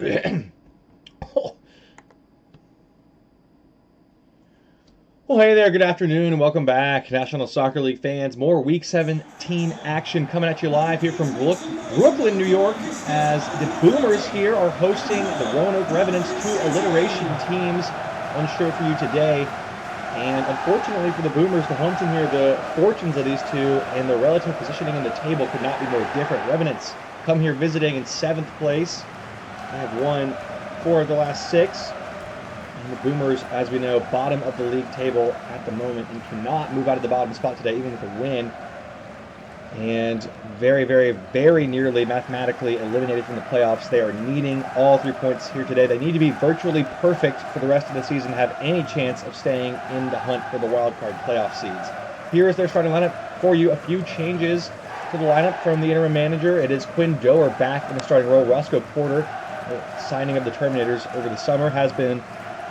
Well, hey there, good afternoon, and welcome back, National Soccer League fans. More Week 17 action coming at you live here from Brooklyn, New York, as the Boomers here are hosting the Roanoke Revenants, two alliteration teams on show for you today. And unfortunately for the Boomers, the home team here, the fortunes of these two and their relative positioning in the table could not be more different. Revenants come here visiting in 7th place. They have won 4 of the last 6. And the Boomers, as we know, bottom of the league table at the moment and cannot move out of the bottom spot today, even with a win. And very nearly mathematically eliminated from the playoffs. They are needing all 3 points here today. They need to be virtually perfect for the rest of the season to have any chance of staying in the hunt for the wild card playoff seeds. Here is their starting lineup for you. A few changes to the lineup from the interim manager. It is Quinn Doer back in the starting role. Roscoe Porter, signing of the Terminators over the summer, has been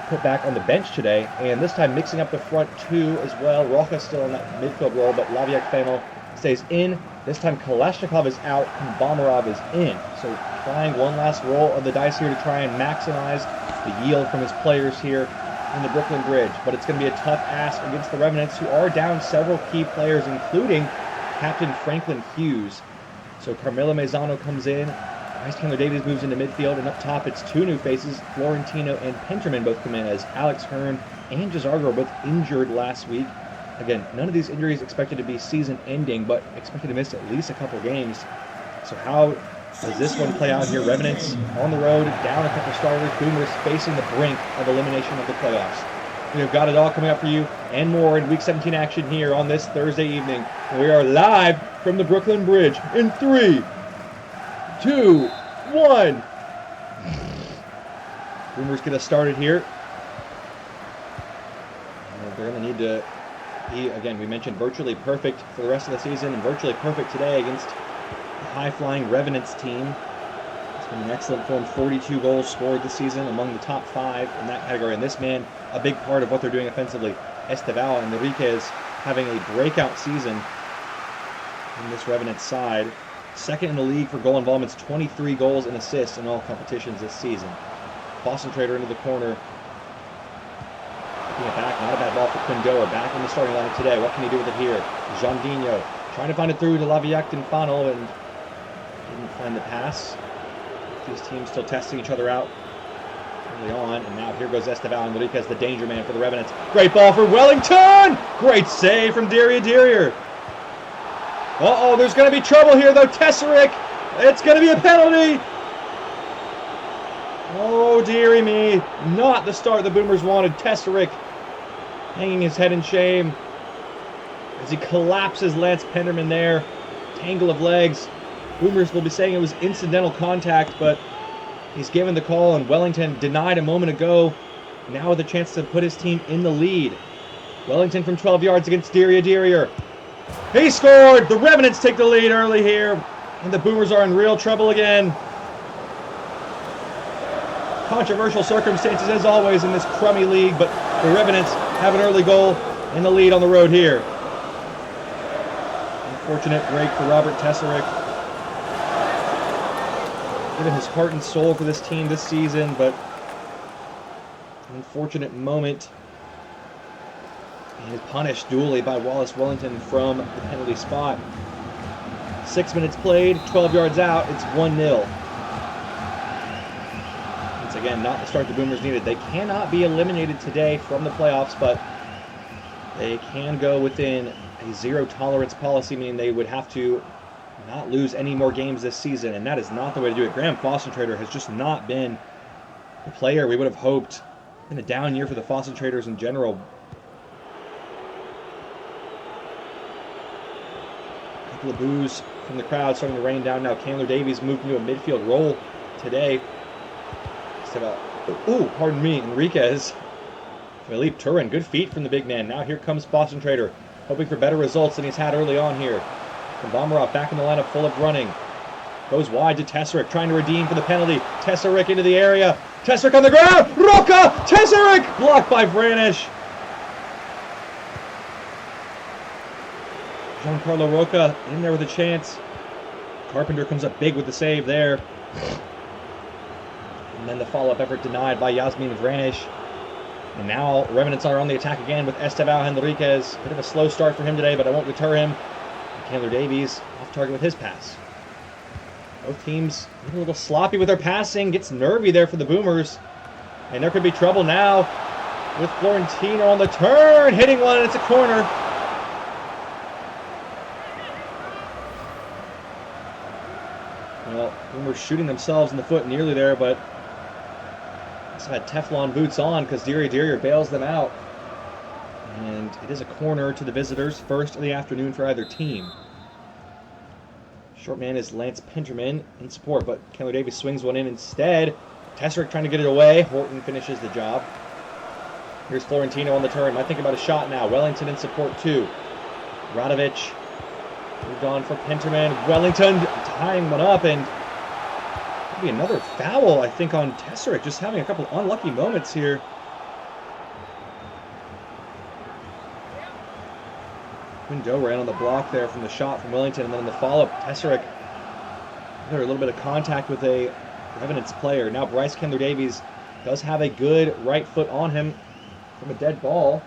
put back on the bench today, and this time mixing up the front two as well. Roja's still in that midfield role, but Laviak-Fennell stays in. This time Kalashnikov is out and Bomarov is in. So trying one last roll of the dice here to try and maximize the yield from his players here in the Brooklyn Bridge. But it's going to be a tough ask against the Revenants, who are down several key players, including Captain Franklin Hughes. So Carmelo Maizano comes in. Bryce Taylor-Davies moves into midfield, and up top it's two new faces. Florentino and Penterman both come in, as Alex Hearn and Jazargo were both injured last week. Again, none of these injuries expected to be season-ending, but expected to miss at least a couple games. So how does this one play out here? Revenants on the road, down a couple starters. Boomers facing the brink of elimination of the playoffs. We have got it all coming up for you and more in Week 17 action here on this Thursday evening. We are live from the Brooklyn Bridge in 3, 2, 1. Boomers get us started here. They're going to need to be, again, we mentioned virtually perfect for the rest of the season and virtually perfect today against the high-flying Revenants team. It's been an excellent form, 42 goals scored this season, among the top 5 in that category. And this man, a big part of what they're doing offensively. Estevao and Enriquez having a breakout season in this Revenants side. Second in the league for goal involvements, 23 goals and assists in all competitions this season. Boston Trader into the corner. Picking it back, not a bad ball for Quindoa. Back in the starting lineup today. What can he do with it here? Jandinho trying to find it through to Laviak and Funnel, and didn't find the pass. These teams still testing each other out early on, and now here goes Estevao and Enriquez, the danger man for the Revenants. Great ball for Wellington! Great save from Derrier. Uh-oh, there's going to be trouble here, though. Tesserick, it's going to be a penalty. Oh, dearie me. Not the start the Boomers wanted. Tesserick hanging his head in shame as he collapses Lance Penderman there. Tangle of legs. Boomers will be saying it was incidental contact, but he's given the call, and Wellington denied a moment ago. Now with a chance to put his team in the lead. Wellington from 12 yards against Derrier. He scored! The Revenants take the lead early here, and the Boomers are in real trouble again. Controversial circumstances as always in this crummy league, but the Revenants have an early goal in the lead on the road here. Unfortunate break for Robert Tesserick. Given his heart and soul for this team this season, but an unfortunate moment. He is punished duly by Wallace Wellington from the penalty spot. 6 minutes played, 12 yards out, it's 1-0. Once again, not the start the Boomers needed. They cannot be eliminated today from the playoffs, but they can go within a zero-tolerance policy, meaning they would have to not lose any more games this season, and that is not the way to do it. Graham Foster-Trader has just not been the player we would have hoped. Been a down year for the Foster-Traders in general. The boos from the crowd starting to rain down now. Candler Davies moved into a midfield role today. Enriquez. Philippe Turin, good feet from the big man. Now here comes Boston Trader, hoping for better results than he's had early on here. And Bomarov back in the lineup, full of running. Goes wide to Tesserick, trying to redeem for the penalty. Tesserick into the area. Tesserick on the ground. Roca! Tesserick! Blocked by Vranish. Giancarlo Roca in there with a chance. Carpenter comes up big with the save there. And then the follow-up effort denied by Yasmin Vranic. And now Revenants are on the attack again with Esteban Henriquez. Bit of a slow start for him today, but I won't deter him. Chandler Davies off target with his pass. Both teams a little sloppy with their passing. Gets nervy there for the Boomers. And there could be trouble now with Florentino on the turn. Hitting one, and it's a corner. Well, Boomers shooting themselves in the foot nearly there, but also had Teflon boots on because Derrier bails them out. And it is a corner to the visitors, first of the afternoon for either team. Short man is Lance Penterman in support, but Chandler Davies swings one in instead. Tesserick trying to get it away. Horton finishes the job. Here's Florentino on the turn. Might think about a shot now. Wellington in support too. Radovic moved on for Penterman. Wellington tying one up, and maybe another foul, I think, on Tesserick. Just having a couple unlucky moments here. Quindo ran on the block there from the shot from Wellington, and then in the follow-up, Tesserick there a little bit of contact with a Revenants player. Now Bryce Chandler Davies does have a good right foot on him from a dead ball.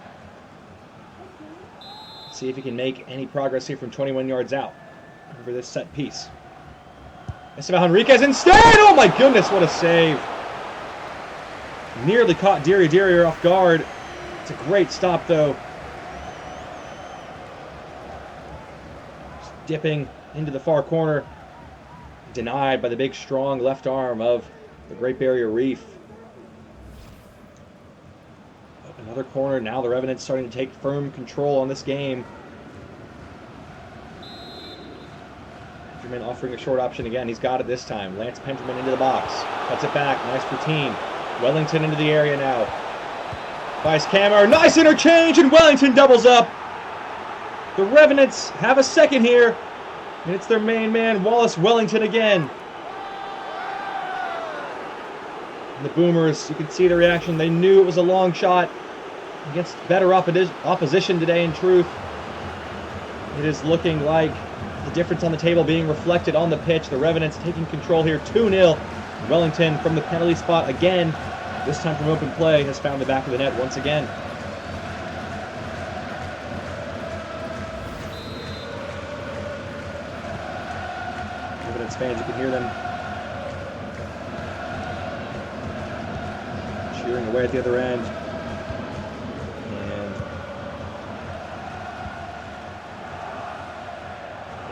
Let's see if he can make any progress here from 21 yards out over this set piece. Esteban Henriquez instead! Oh my goodness, what a save! Nearly caught Derrier off guard. It's a great stop though. Just dipping into the far corner. Denied by the big, strong left arm of the Great Barrier Reef. Another corner. Now the Revenants starting to take firm control on this game. Penterman offering a short option again. He's got it this time. Lance Penterman into the box. Cuts it back. Nice routine. Wellington into the area now. Vice Cammer. Nice interchange, and Wellington doubles up. The Revenants have a second here. And it's their main man, Wallace Wellington again. And the Boomers, you can see the reaction. They knew it was a long shot against better opposition today, in truth. It is looking like the difference on the table being reflected on the pitch. The Revenants taking control here, 2-0. Wellington from the penalty spot again. This time from open play has found the back of the net once again. Fans, you can hear them cheering away at the other end. And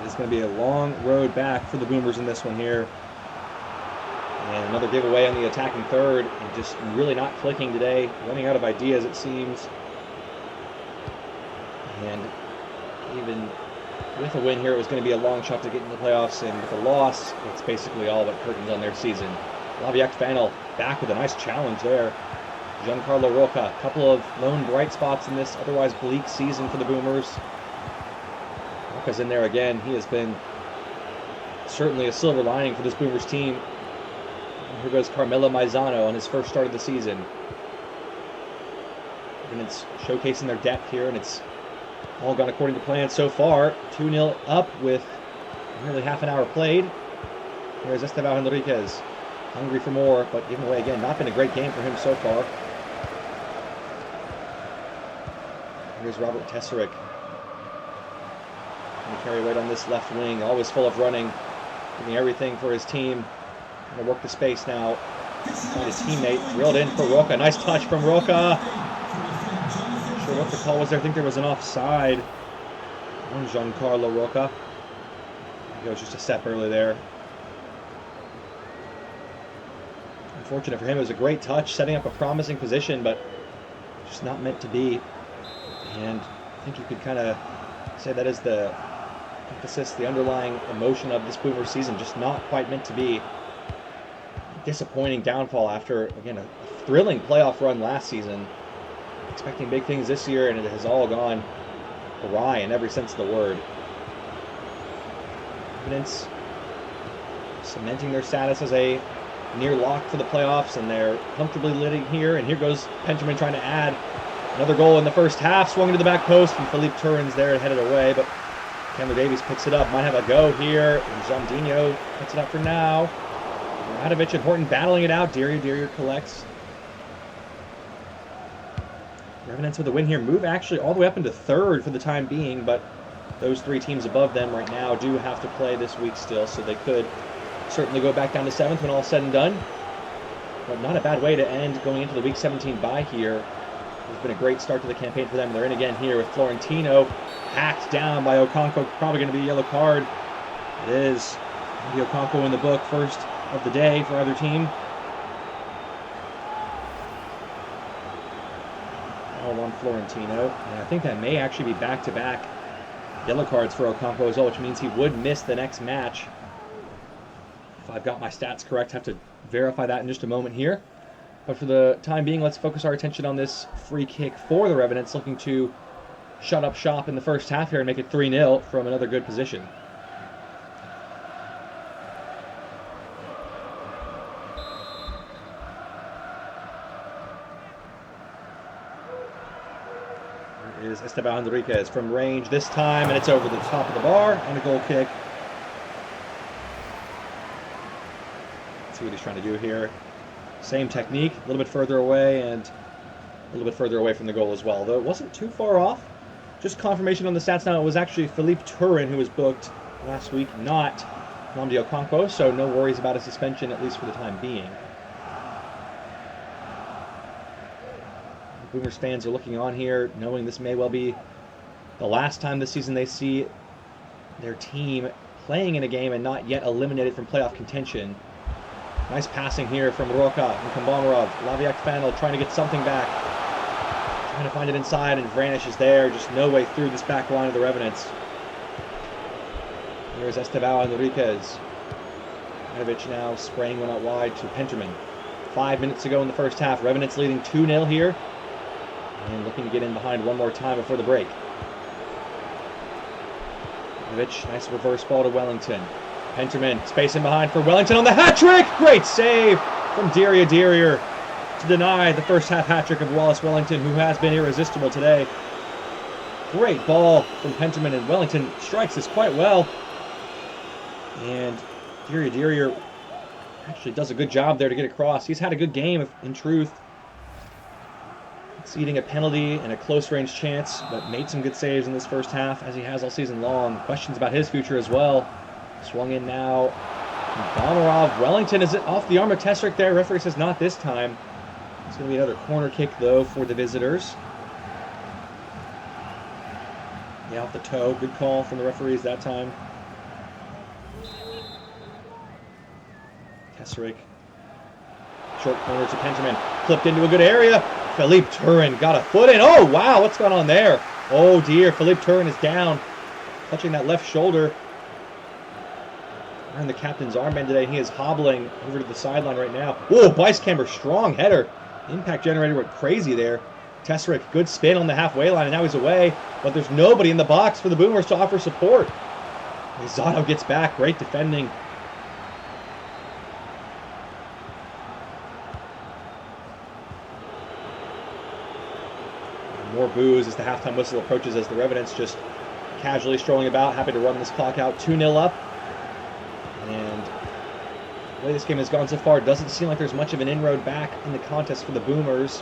it is going to be a long road back for the Boomers in this one here. And another giveaway on the attacking third, and just really not clicking today. Running out of ideas, it seems. And even with a win here, it was going to be a long shot to get into the playoffs, and with a loss, it's basically all but curtains on their season. Laviak Fanel back with a nice challenge there. Giancarlo Roca, a couple of lone bright spots in this otherwise bleak season for the Boomers. Roca's in there again. He has been certainly a silver lining for this Boomers team. And here goes Carmelo Maizano on his first start of the season. And it's showcasing their depth here, and it's all gone according to plan so far. 2-0 up with nearly half an hour played. Here's Esteban Henriquez. Hungry for more, but giving away again. Not been a great game for him so far. Here's Robert Tesserick. Going to carry weight on this left wing. Always full of running. Giving everything for his team. Going to work the space now. Find his teammate. Drilled in for Roca. Nice touch from Roca. Sure what the call was there. I think there was an offside on Giancarlo Roca. It was just a step early there. Unfortunate for him. It was a great touch, setting up a promising position, but just not meant to be. And I think you could kind of say that is the emphasis, the underlying emotion of this Boomer season, just not quite meant to be. Disappointing downfall after, again, a thrilling playoff run last season. Expecting big things this year, and it has all gone awry in every sense of the word. Revenants cementing their status as a near lock for the playoffs, and they're comfortably living here. And here goes Penterman trying to add another goal in the first half. Swung into the back post, and Philippe Turin's there and headed away, but Chandler Davies picks it up. Might have a go here, and Jean Dino puts it up for now. Radovic and Horton battling it out. Derrier collects. Revenants with a win here. Move actually all the way up into third for the time being, but those three teams above them right now do have to play this week still, so they could certainly go back down to 7th when all's said and done. But not a bad way to end going into the Week 17 bye here. It's been a great start to the campaign for them. They're in again here with Florentino hacked down by Okonkwo. Probably going to be a yellow card. It is. The Okonkwo in the book, first of the day for either team. All on Florentino. And I think that may actually be back-to-back yellow cards for Okonkwo as well, which means he would miss the next match. If I've got my stats correct, I have to verify that in just a moment here. But for the time being, let's focus our attention on this free kick for the Revenants, looking to shut up shop in the first half here and make it 3-0 from another good position. There is Esteban Enriquez from range this time, and it's over the top of the bar, and a goal kick. Let's see what he's trying to do here. Same technique, a little bit further away and a little bit further away from the goal as well, though it wasn't too far off. Just confirmation on the stats now, it was actually Philippe Turin who was booked last week, not Nnamdi Okonkwo, so no worries about a suspension, at least for the time being. Boomers fans are looking on here, knowing this may well be the last time this season they see their team playing in a game and not yet eliminated from playoff contention. Nice passing here from Roca and Kambamarov. Laviak Fanel trying to get something back. Trying to find it inside, and Vranish is there. Just no way through this back line of the Revenants. Here's Esteban Enriquez. Radovic now spraying one out wide to Penterman. 5 minutes to go in the first half. Revenants leading 2-0 here. And looking to get in behind one more time before the break. Radovic, nice reverse ball to Wellington. Penterman, space in behind for Wellington on the hat-trick! Great save from Derrier to deny the first half hat-trick of Wallace Wellington, who has been irresistible today. Great ball from Penterman, and Wellington strikes this quite well. And Derrier actually does a good job there to get across. He's had a good game, in truth. Exceeding a penalty and a close-range chance, but made some good saves in this first half, as he has all season long. Questions about his future as well. Swung in now. Bomarov. Wellington is off the arm of Tesrick there. Referee says not this time. It's going to be another corner kick, though, for the visitors. Yeah, off the toe. Good call from the referees that time. Tesrick. Short corner to Penterman. Clipped into a good area. Philippe Turin got a foot in. Oh, wow. What's going on there? Oh, dear. Philippe Turin is down. Touching that left shoulder. And the captain's armband today. He is hobbling over to the sideline right now. Whoa, Weiskamper, strong header. Impact generator went crazy there. Tesrick, good spin on the halfway line, and now he's away. But there's nobody in the box for the Boomers to offer support. Zato gets back. Great defending. More boos as the halftime whistle approaches, as the Revenants just casually strolling about, happy to run this clock out. 2-0 up. And the way this game has gone so far, it doesn't seem like there's much of an inroad back in the contest for the Boomers.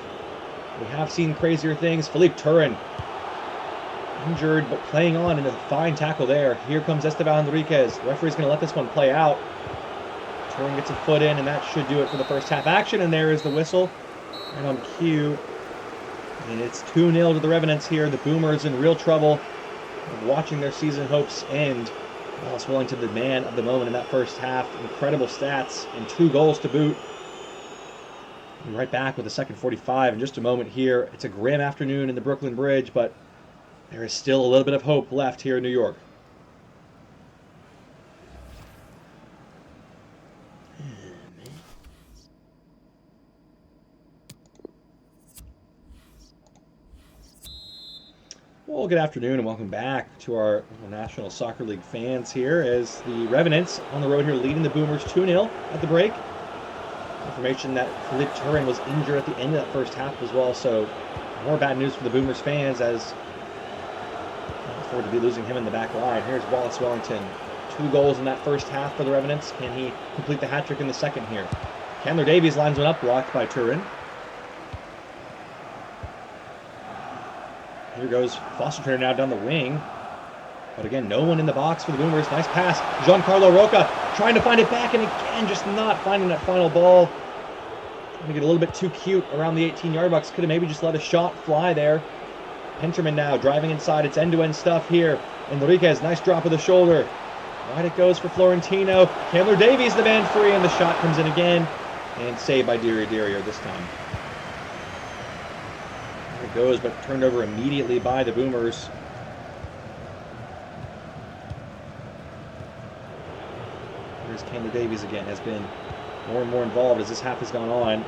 We have seen crazier things. Philippe Turin injured, but playing on in a fine tackle there. Here comes Esteban Enriquez. The referee's going to let this one play out. Turin gets a foot in, and that should do it for the first half action. And there is the whistle. And on cue, and it's 2-0 to the Revenants here. The Boomers in real trouble, watching their season hopes end. Wallace Wellington, the man of the moment in that first half. Incredible stats and 2 goals to boot. We'll be right back with the second 45 in just a moment here. It's a grim afternoon in the Brooklyn Bridge, but there is still a little bit of hope left here in New York. Well, good afternoon and welcome back to our National Soccer League fans here as the Revenants on the road here leading the Boomers 2-0 at the break. Information that Philippe Turin was injured at the end of that first half as well, so more bad news for the Boomers fans as I look forward to be losing him in the back line. Here's Wallace Wellington. 2 goals in that first half for the Revenants. Can he complete the hat trick in the second here? Chandler Davies lines one up, blocked by Turin. Here goes Foster Trader now down the wing. But again, no one in the box for the Boomers. Nice pass. Giancarlo Roca trying to find it back, and again, just not finding that final ball. Trying to get a little bit too cute around the 18-yard box. Could have maybe just let a shot fly there. Penterman now driving inside. It's end-to-end stuff here. Enriquez, nice drop of the shoulder. Wide it goes for Florentino. Chandler Davies, the man free, and the shot comes in again. And saved by Derrier this time. There it goes, but turned over immediately by the Boomers. Here's Chandler Davies again. Has been more and more involved as this half has gone on.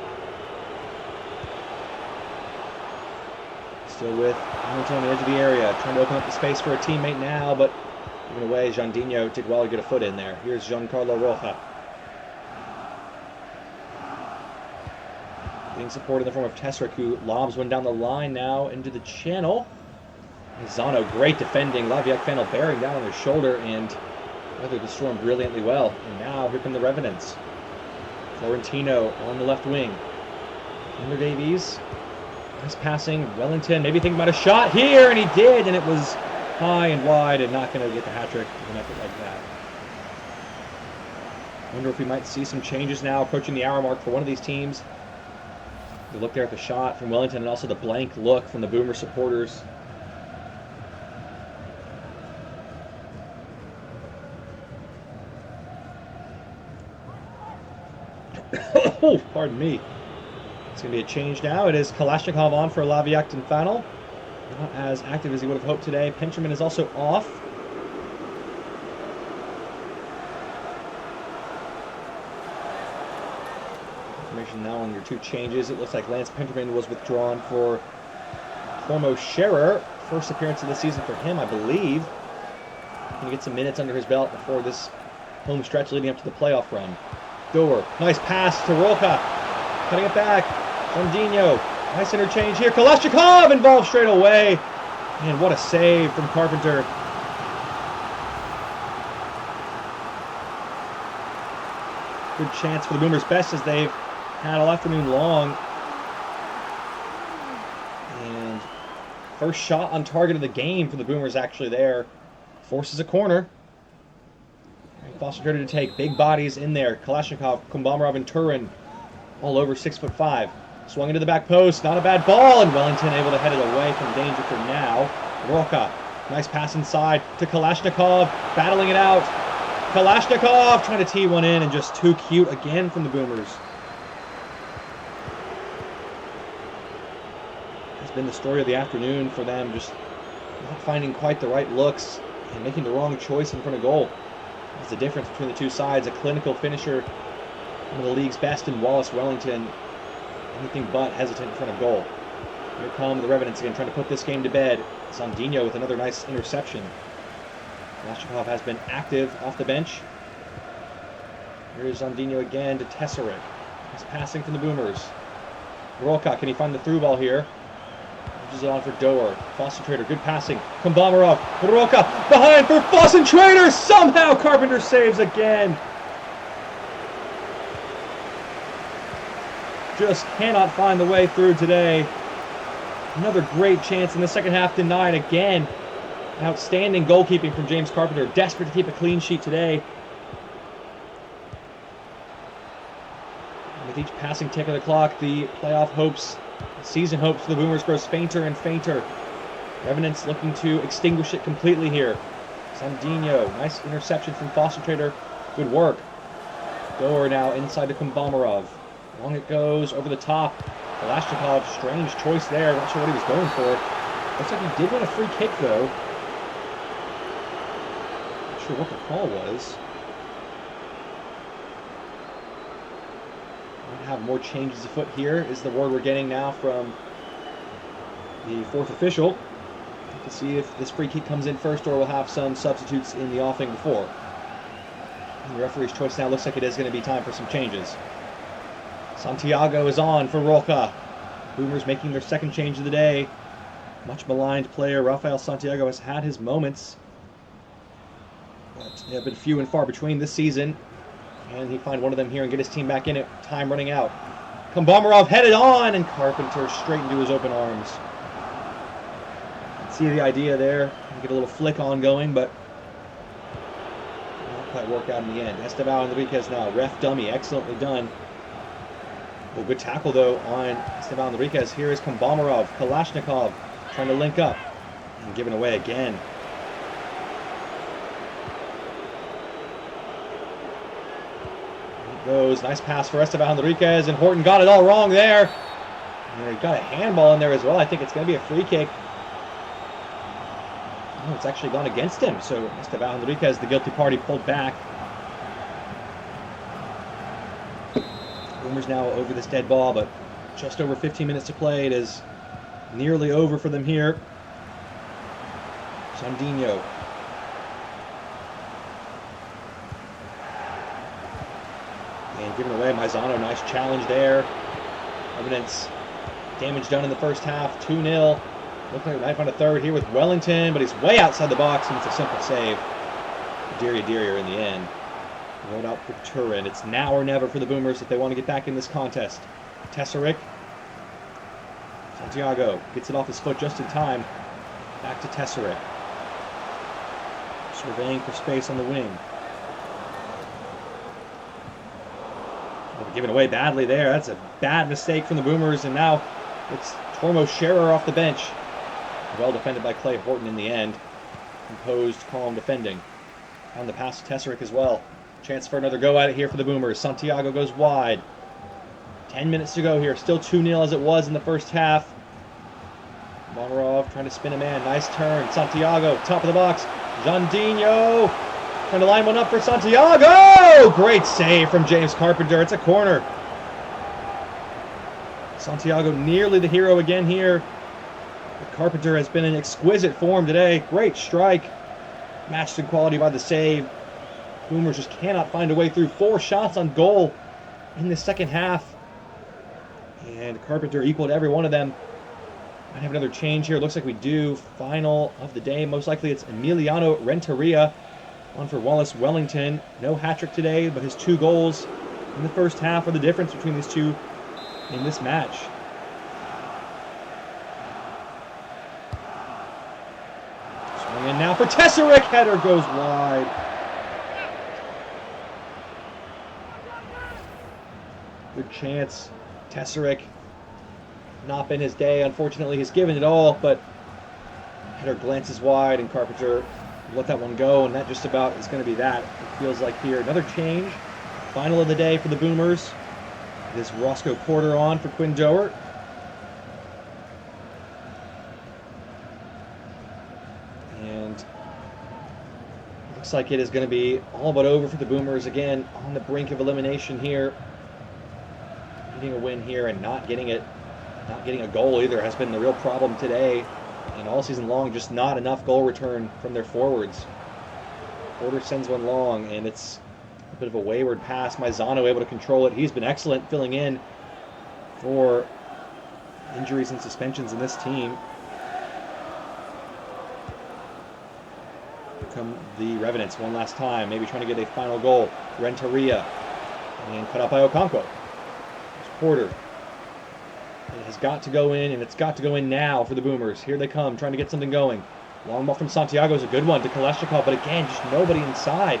Still with Hamilton on the edge of the area, trying to open up the space for a teammate now, but giving away. Jandinho did well to get a foot in there. Here's Giancarlo Roca. Getting support in the form of Tesrick, who lobs one down the line now into the channel. Zano, great defending. Lavieck Fennel bearing down on their shoulder and weathered the storm brilliantly well. And now here come the Revenants. Florentino on the left wing. Chandler Davies. Nice passing. Wellington maybe thinking about a shot here, and he did, and it was high and wide and not going to get the hat trick with an effort like that. Wonder if we might see some changes now approaching the hour mark for one of these teams. The look there at the shot from Wellington and also the blank look from the Boomer supporters. Oh, pardon me. It's going to be a change now. It is Kalashnikov on for Lavieck and Fennel. Not as active as he would have hoped today. Penterman is also off. Information now on your 2 changes. It looks like Lance Penterman was withdrawn for Tormo Scherer. First appearance of the season for him, I believe. Can get some minutes under his belt before this home stretch leading up to the playoff run. Doer, nice pass to Roca. Cutting it back. Jandinho, nice interchange here. Kalashnikov involved straight away. And what a save from Carpenter. Good chance for the Boomers, best as they've had all afternoon long. And first shot on target of the game for the Boomers actually there. Forces a corner. Foster Trader to take. Big bodies in there. Kalashnikov, Kumbamarov, and Turin. All over 6'5". Swung into the back post. Not a bad ball. And Wellington able to head it away from danger for now. Roca. Nice pass inside to Kalashnikov. Battling it out. Kalashnikov trying to tee one in and just too cute again from the Boomers. It's been the story of the afternoon for them. Just not finding quite the right looks and making the wrong choice in front of goal. That's the difference between the two sides. A clinical finisher, one of the league's best in Wallace Wellington. Anything but hesitant in front of goal. Here come the Revenants again, trying to put this game to bed. Zandinho with another nice interception. Kalashnikov has been active off the bench. Here's Zandinho again to Teseric. He's passing from the Boomers. Roca, can he find the through ball here? Pushes it on for Doer. Foster Trader, good passing. Kumbamarov, Roca, behind for Foster Trader! Somehow Carpenter saves again! Just cannot find the way through today. Another great chance in the second half denied again. Outstanding goalkeeping from James Carpenter. Desperate to keep a clean sheet today. And with each passing tick of the clock, the playoff hopes, season hopes for the Boomers grows fainter and fainter. Revenants looking to extinguish it completely here. Zandinho, nice interception from Foster Trader. Good work. Doer now inside to Kumbamarov. Long it goes, over the top. Kalashnikov, strange choice there. Not sure what he was going for. Looks like he did win a free kick, though. Not sure what the call was. Might have more changes afoot here, is the word we're getting now from the fourth official. To see if this free kick comes in first or we'll have some substitutes in the offing before. And the referee's choice now looks like it is going to be time for some changes. Santiago is on for Roca. Boomers making their second change of the day. Much maligned player Rafael Santiago has had his moments. But they have been few and far between this season. And he find one of them here and get his team back in it. Time running out. Kombamarov headed on, and Carpenter straight into his open arms. See the idea there. Get a little flick on going, but not quite work out in the end. Esteban Enriquez now, ref dummy, excellently done. Oh, good tackle though on Esteban Enriquez. Here is Kombamarov, Kalashnikov trying to link up and giving away again. Goes, nice pass for Esteban Enriquez, and Horton got it all wrong there. And he got a handball in there as well. I think it's going to be a free kick. Oh, it's actually gone against him. So Esteban Enriquez, the guilty party, pulled back. Boomers now over this dead ball, but just over 15 minutes to play. It is nearly over for them here. Sandino. And given away, Maizano, nice challenge there. Revenants, damage done in the first half, 2-0. Looks like we might find a third here with Wellington, but he's way outside the box, and it's a simple save. Derrier in the end. Rolled out for Turin. It's now or never for the Boomers if they want to get back in this contest. Tesaric. Santiago gets it off his foot just in time. Back to Tesaric. Surveying for space on the wing. Given away badly there. That's a bad mistake from the Boomers, and now it's Tormo Scherer off the bench. Well defended by Clay Horton in the end. Composed, calm defending. On the pass to Tesaric as well. Chance for another go at it here for the Boomers. Santiago goes wide. 10 minutes to go here. Still 2-0 as it was in the first half. Monarov trying to spin a man. Nice turn. Santiago, top of the box. Jandinho trying to line one up for Santiago! Great save from James Carpenter. It's a corner. Santiago nearly the hero again here. But Carpenter has been in exquisite form today. Great strike. Matched in quality by the save. Boomers just cannot find a way through. 4 shots on goal in the second half. And Carpenter equaled every one of them. Might have another change here. Looks like we do. Final of the day. Most likely it's Emiliano Renteria. On for Wallace Wellington. No hat-trick today, but his 2 goals in the first half are the difference between these two in this match. Swing in now for Tesaric. Header goes wide. Good chance. Tesaric, not been his day. Unfortunately, he's given it all, but header glances wide, and Carpenter let that one go, and that just about is going to be that. It feels like here. Another change. Final of the day for the Boomers. It is Roscoe Porter on for Quinn Doer. And it looks like it is going to be all but over for the Boomers. Again, on the brink of elimination here. Getting a win here and not getting it, not getting a goal either has been the real problem today and all season long. Just not enough goal return from their forwards. Porter sends one long, and it's a bit of a wayward pass. Maizano able to control it. He's been excellent filling in for injuries and suspensions in this team. Here come the Revenants one last time, maybe trying to get a final goal. Renteria, and cut out by Okonkwo. Porter. It has got to go in, and it's got to go in now for the Boomers. Here they come, trying to get something going. Long ball from Santiago is a good one to Kalashnikov, but again, just nobody inside.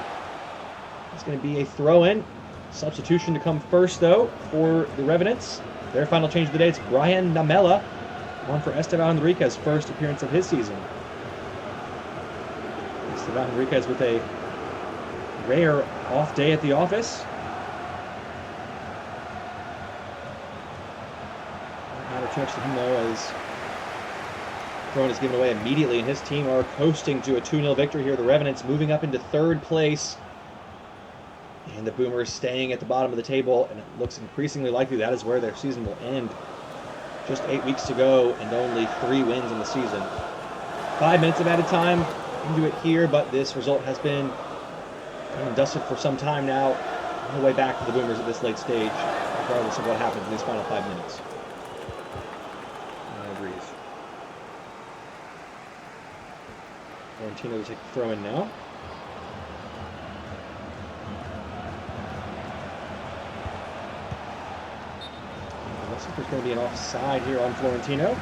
It's going to be a throw-in. Substitution to come first, though, for the Revenants. Their final change of the day, it's Brian Namela, on for Esteban Enriquez, first appearance of his season. Esteban Enriquez with a rare off day at the office. Too much to him, though, as Throne is given away immediately, and his team are coasting to a 2-0 victory here. The Revenants moving up into 3rd place, and the Boomers staying at the bottom of the table, and it looks increasingly likely that is where their season will end. Just 8 weeks to go, and only 3 wins in the season. 5 minutes of added time into it here, but this result has been dusted for some time now. On the way back for the Boomers at this late stage, regardless of what happens in these final 5 minutes. Florentino to take the throw in now. Looks like there's going to be an offside here on Florentino.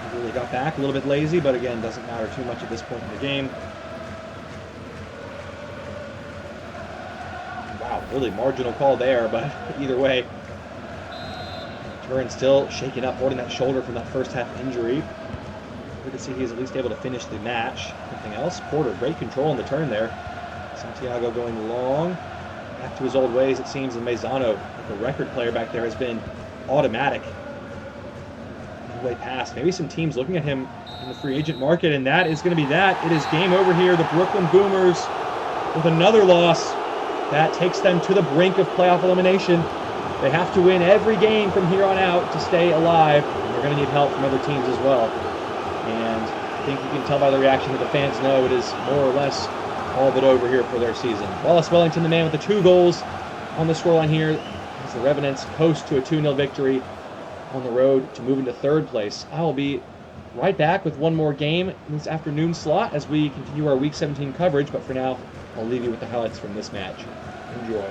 He really got back a little bit lazy, but again, doesn't matter too much at this point in the game. Wow, really marginal call there, but either way, Turin still shaken up, holding that shoulder from that first half injury. Good to see he's at least able to finish the match. Nothing else. Porter, great control in the turn there. Santiago going long. Back to his old ways, it seems, and Maizano, like the record player back there, has been automatic. Way past. Maybe some teams looking at him in the free agent market, and that is going to be that. It is game over here. The Brooklyn Boomers with another loss. That takes them to the brink of playoff elimination. They have to win every game from here on out to stay alive, and they're going to need help from other teams as well. And I think you can tell by the reaction that the fans know it is more or less all but over here for their season. Wallace Wellington, the man with the 2 goals on the scoreline here, as the Revenants coast to a 2-0 victory on the road to move into 3rd place. I will be right back with one more game in this afternoon slot as we continue our Week 17 coverage, but for now, I'll leave you with the highlights from this match. Enjoy.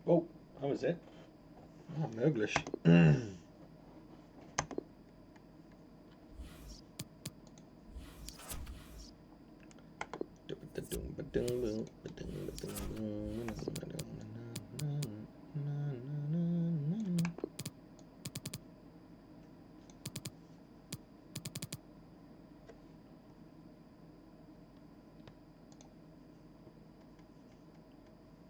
Oh, that was it. Oh, Möglich.